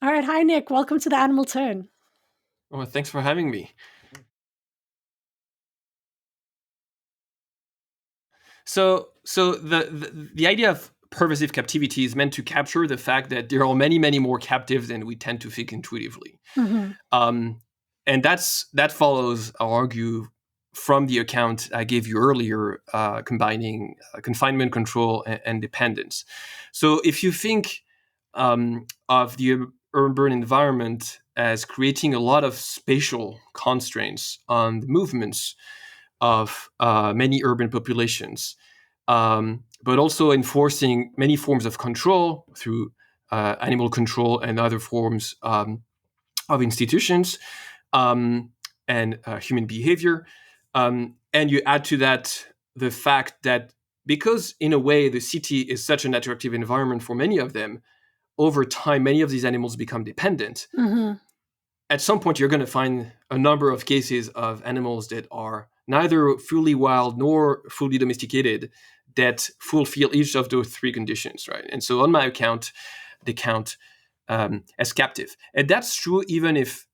All right. Hi, Nick. Welcome to the Animal Turn. Well, thanks for having me. So the idea of pervasive captivity is meant to capture the fact that there are many, many more captives than we tend to think intuitively. Mm-hmm. Um, and that follows, I'll argue, from the account I gave you earlier, combining confinement, control, and dependence. So if you think of the urban environment as creating a lot of spatial constraints on the movements of many urban populations, but also enforcing many forms of control through animal control and other forms of institutions, and human behavior. And you add to that the fact that because, in a way, the city is such an attractive environment for many of them, over time, many of these animals become dependent. Mm-hmm. At some point, you're going to find a number of cases of animals that are neither fully wild nor fully domesticated that fulfill each of those three conditions, right? And so, on my account, they count as captive, and that's true even if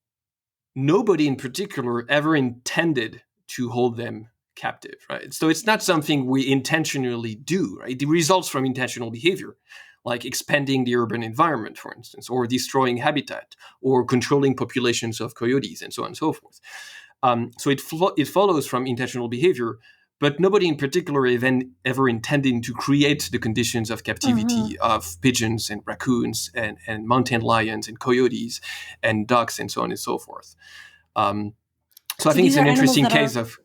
nobody in particular ever intended to hold them captive, right? So it's not something we intentionally do, right? It results from intentional behavior, like expanding the urban environment, for instance, or destroying habitat, or controlling populations of coyotes, and so on and so forth. So it follows from intentional behavior, but nobody in particular even ever intending to create the conditions of Mm-hmm. captivity of pigeons and raccoons and mountain lions and coyotes and ducks and so on and so forth. Um, so I So think it's these are an animals interesting that are. case of,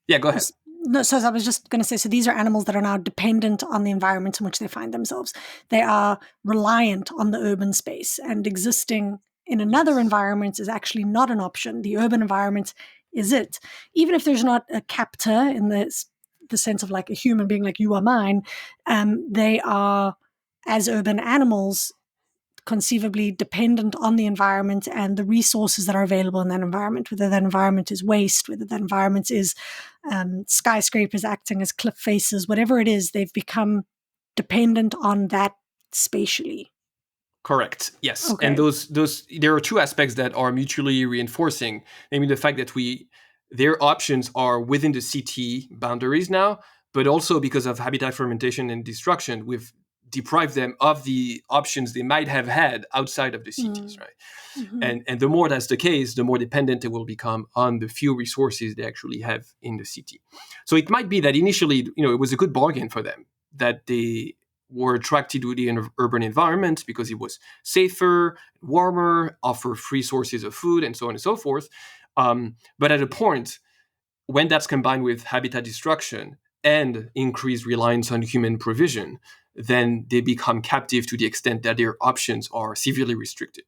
yeah, go ahead. No, so I was just going to say, so these are animals that are now dependent on the environment in which they find themselves. They are reliant on the urban space, and existing in another Yes. environment is actually not an option. The urban environment is it. Even if there's not a captor in the sense of like a human being, like you or mine, they are, as urban animals, conceivably dependent on the environment and the resources that are available in that environment, whether that environment is waste, whether that environment is skyscrapers acting as cliff faces, whatever it is, they've become dependent on that spatially. Correct. Yes, and Okay. those there are two aspects that are mutually reinforcing. Namely, the fact that their options are within the CT boundaries now, but also because of habitat fragmentation and destruction, we've deprived them of the options they might have had outside of the cities, right? Mm-hmm. And the more that's the case, the more dependent they will become on the few resources they actually have in the city. So it might be that initially, it was a good bargain for them, that they were attracted to the urban environment because it was safer, warmer, offer free sources of food, and so on and so forth. But at a point, when that's combined with habitat destruction and increased reliance on human provision, then they become captive to the extent that their options are severely restricted.